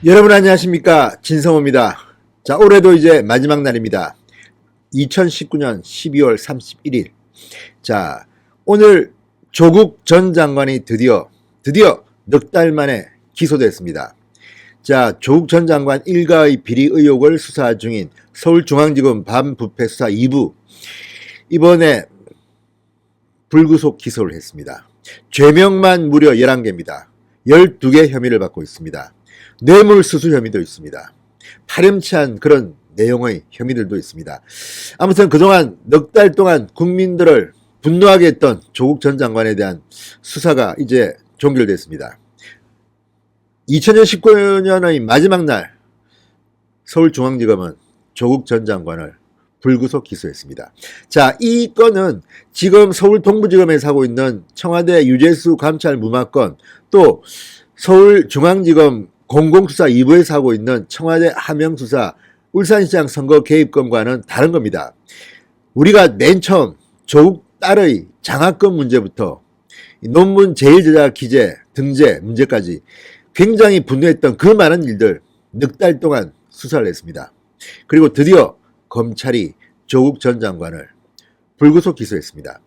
여러분 안녕하십니까, 진성호입니다. 자, 올해도 이제 마지막 날입니다. 2019년 12월 31일. 자, 오늘 조국 전 장관이 드디어 넉 달 만에 기소됐습니다. 자, 조국 전 장관 일가의 비리 의혹을 수사 중인 서울중앙지검 반부패 수사 2부, 이번에 불구속 기소를 했습니다. 죄명만 무려 11개입니다. 12개 혐의를 받고 있습니다. 뇌물수수 혐의도 있습니다. 파렴치한 그런 내용의 혐의들도 있습니다. 아무튼 그동안 넉 달 동안 국민들을 분노하게 했던 조국 전 장관에 대한 수사가 이제 종결됐습니다. 2019년의 마지막 날 서울중앙지검은 조국 전 장관을 불구속 기소했습니다. 자, 이 건은 지금 서울 동부지검에서 하고 있는 청와대 유재수 감찰 무마건, 또 서울중앙지검 공공수사 2부에서 하고 있는 청와대 하명수사 울산시장 선거 개입건과는 다른 겁니다. 우리가 맨 처음 조국 딸의 장학금 문제부터 논문 제일제작 기재, 등재 문제까지 굉장히 분노했던 그 많은 일들 넉 달 동안 수사를 했습니다. 그리고 드디어 검찰이 조국 전 장관을 불구속 기소했습니다.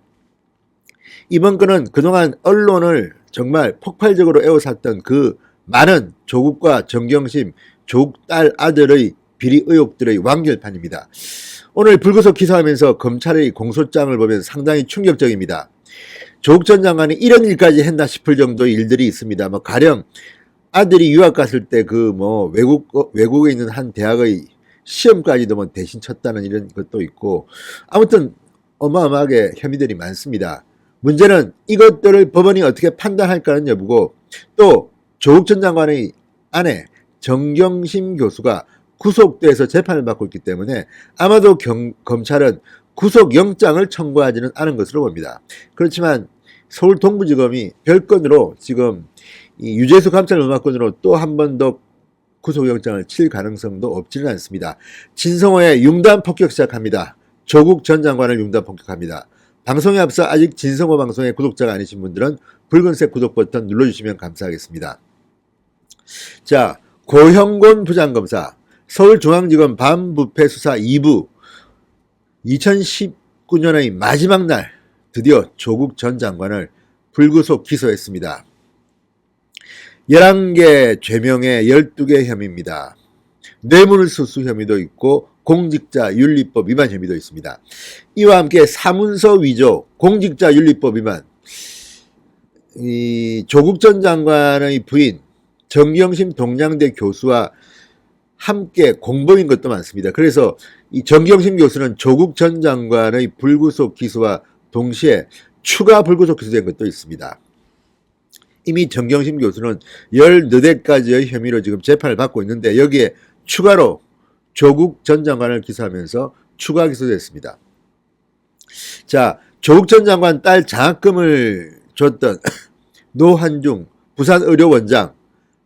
이번 건은 그동안 언론을 정말 폭발적으로 에워쌌던 그 많은 조국과 정경심, 조국 딸 아들의 비리 의혹들의 완결판입니다. 오늘 불구속 기소하면서 검찰의 공소장을 보면 상당히 충격적입니다. 조국 전 장관이 이런 일까지 했나 싶을 정도의 일들이 있습니다. 가령 아들이 유학 갔을 때 외국에 있는 한 대학의 시험까지도 대신 쳤다는 이런 것도 있고, 아무튼 어마어마하게 혐의들이 많습니다. 문제는 이것들을 법원이 어떻게 판단할까는 여부고, 또 조국 전 장관의 아내 정경심 교수가 구속돼서 재판을 받고 있기 때문에 아마도 검찰은 구속영장을 청구하지는 않은 것으로 봅니다. 그렇지만 서울 동부지검이 별건으로 지금 이 유재수 감찰 무마건으로 또 한 번 더 구속영장을 칠 가능성도 없지는 않습니다. 진성호의 융단 폭격 시작합니다. 조국 전 장관을 융단 폭격합니다. 방송에 앞서 아직 진성호 방송의 구독자가 아니신 분들은 붉은색 구독 버튼 눌러주시면 감사하겠습니다. 자, 고형곤 부장검사 서울중앙지검 반부패 수사 2부 2019년의 마지막 날 드디어 조국 전 장관을 불구속 기소했습니다. 11개 죄명에 12개 혐의입니다. 뇌물수수 혐의도 있고 공직자윤리법 위반 혐의도 있습니다. 이와 함께 사문서 위조, 공직자윤리법 위반, 이 조국 전 장관의 부인 정경심 동양대 교수와 함께 공범인 것도 많습니다. 그래서 이 정경심 교수는 조국 전 장관의 불구속 기소와 동시에 추가 불구속 기소된 것도 있습니다. 이미 정경심 교수는 14가지의 혐의로 지금 재판을 받고 있는데, 여기에 추가로 조국 전 장관을 기소하면서 추가 기소됐습니다. 자, 조국 전 장관 딸 장학금을 줬던 노한중 부산의료원장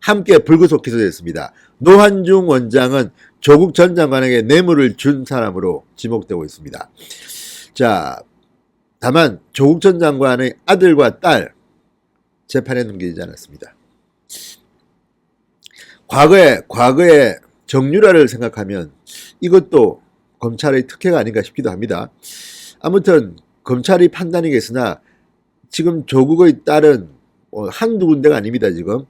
함께 불구속 기소됐습니다. 노한중 원장은 조국 전 장관에게 뇌물을 준 사람으로 지목되고 있습니다. 자, 다만 조국 전 장관의 아들과 딸 재판에 넘기지 않았습니다. 과거에 정유라를 생각하면 이것도 검찰의 특혜가 아닌가 싶기도 합니다. 아무튼 검찰이 판단이겠으나 지금 조국의 딸은 한두 군데가 아닙니다. 지금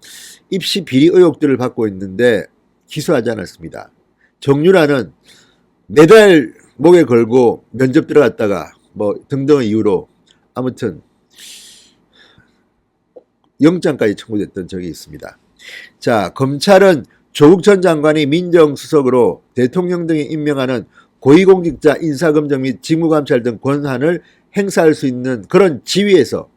입시 비리 의혹들을 받고 있는데 기소하지 않았습니다. 정유라는 매달 목에 걸고 면접 들어갔다가 등등의 이유로 아무튼 영장까지 청구됐던 적이 있습니다. 자, 검찰은 조국 전 장관이 민정수석으로 대통령 등이 임명하는 고위공직자 인사검증 및 직무감찰 등 권한을 행사할 수 있는 그런 지위에서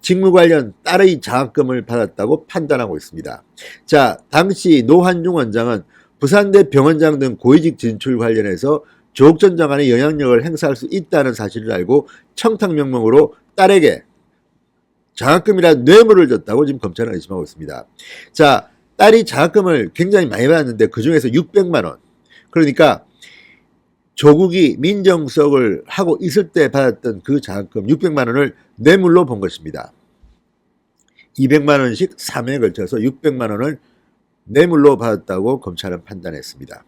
직무 관련 딸의 장학금을 받았다고 판단하고 있습니다. 자, 당시 노한중 원장은 부산대 병원장 등 고위직 진출 관련해서 조국 전 장관의 영향력을 행사할 수 있다는 사실을 알고 청탁명목으로 딸에게 장학금이라 뇌물을 줬다고 지금 검찰은 의심하고 있습니다. 자, 딸이 장학금을 굉장히 많이 받았는데 그 중에서 600만 원. 그러니까 조국이 민정수석을 하고 있을 때 받았던 그 장학금 600만 원을 뇌물로 본 것입니다. 200만 원씩 3회에 걸쳐서 600만 원을 뇌물로 받았다고 검찰은 판단했습니다.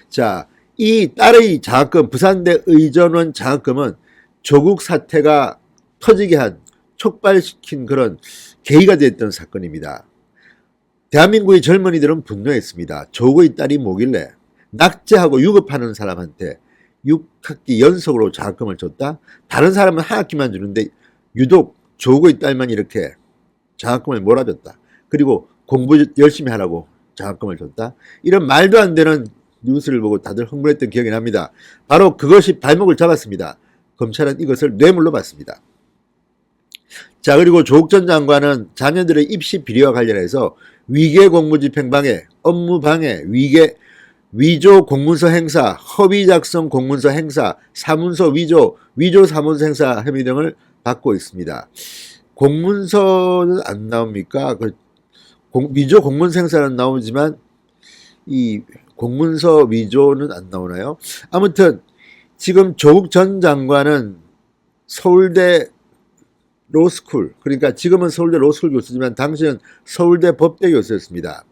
자, 이 딸의 장학금, 부산대 의전원 장학금은 조국 사태가 터지게 한, 촉발시킨 그런 계기가 됐던 사건입니다. 대한민국의 젊은이들은 분노했습니다. 조국의 딸이 뭐길래 낙제하고 유급하는 사람한테 6학기 연속으로 장학금을 줬다? 다른 사람은 한 학기만 주는데 유독 조국의 딸만 이렇게 장학금을 몰아줬다. 그리고 공부 열심히 하라고 장학금을 줬다. 이런 말도 안 되는 뉴스를 보고 다들 흥분했던 기억이 납니다. 바로 그것이 발목을 잡았습니다. 검찰은 이것을 뇌물로 봤습니다. 자, 그리고 조국 전 장관은 자녀들의 입시 비리와 관련해서 위계 공무집행방해, 업무방해, 위조 공문서 행사, 허위 작성 공문서 행사, 사문서 위조 사문서 행사 혐의 등을 받고 있습니다. 공문서는 안 나옵니까? 위조 공문서 행사는 나오지만 이 공문서 위조는 안 나오나요? 아무튼 지금 조국 전 장관은 서울대 로스쿨, 그러니까 지금은 서울대 로스쿨 교수지만 당시는 서울대 법대 교수였습니다.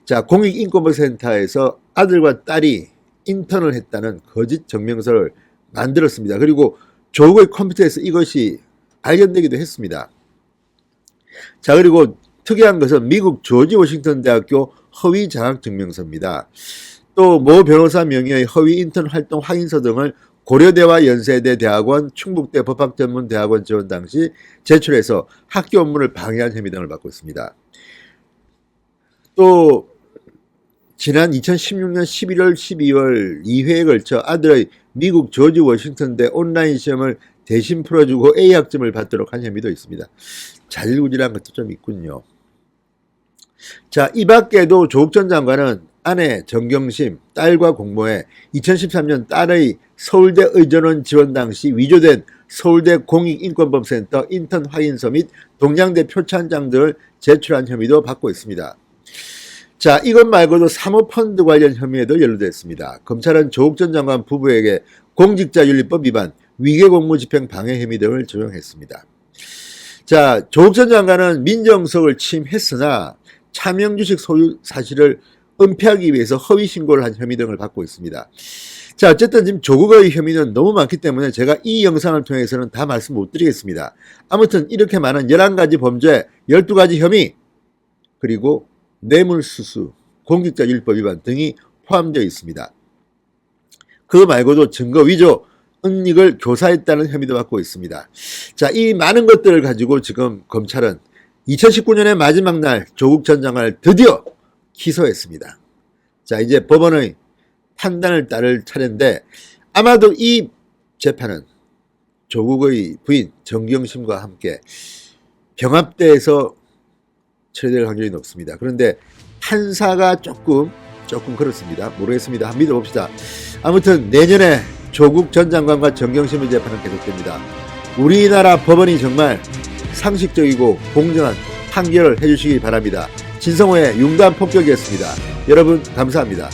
자, 공익인권센터에서 아들과 딸이 인턴을 했다는 거짓 증명서를 만들었습니다. 그리고 조국의 컴퓨터에서 이것이 발견되기도 했습니다. 자, 그리고 특이한 것은 미국 조지 워싱턴 대학교 허위 장학 증명서입니다. 또 모 변호사 명의의 허위 인턴 활동 확인서 등을 고려대와 연세대 대학원, 충북대 법학전문대학원 지원 당시 제출해서 학교 업무를 방해한 혐의 등을 받고 있습니다. 또 지난 2016년 11월, 12월 2회에 걸쳐 아들의 미국 조지 워싱턴대 온라인 시험을 대신 풀어주고 A학점을 받도록 한 혐의도 있습니다. 자질구질한 것도 좀 있군요. 자, 이 밖에도 조국 전 장관은 아내 정경심, 딸과 공모해 2013년 딸의 서울대 의전원 지원 당시 위조된 서울대 공익인권법센터 인턴 확인서 및 동양대 표창장 등을 제출한 혐의도 받고 있습니다. 자, 이것 말고도 사모펀드 관련 혐의에도 연루됐습니다. 검찰은 조국 전 장관 부부에게 공직자윤리법 위반, 위계공무집행 방해 혐의 등을 적용했습니다. 자, 조국 전 장관은 민정수석을 취임했으나 차명주식 소유 사실을 은폐하기 위해서 허위 신고를 한 혐의 등을 받고 있습니다. 자, 어쨌든 지금 조국의 혐의는 너무 많기 때문에 제가 이 영상을 통해서는 다 말씀 못 드리겠습니다. 아무튼 이렇게 많은 11가지 범죄, 12가지 혐의, 그리고 뇌물수수, 공직자윤리법 위반 등이 포함되어 있습니다. 그 말고도 증거 위조, 은닉을 교사했다는 혐의도 받고 있습니다. 자, 이 많은 것들을 가지고 지금 검찰은 2019년의 마지막 날 조국 전 장관을 드디어 기소했습니다. 자, 이제 법원의 판단을 따를 차례인데 아마도 이 재판은 조국의 부인 정경심과 함께 병합대에서 처리될 확률이 높습니다. 그런데 판사가 조금 그렇습니다. 모르겠습니다. 한번 믿어봅시다. 아무튼 내년에 조국 전 장관과 정경심의 재판은 계속됩니다. 우리나라 법원이 정말 상식적이고 공정한 판결을 해주시기 바랍니다. 진성호의 융단 폭격이었습니다. 여러분 감사합니다.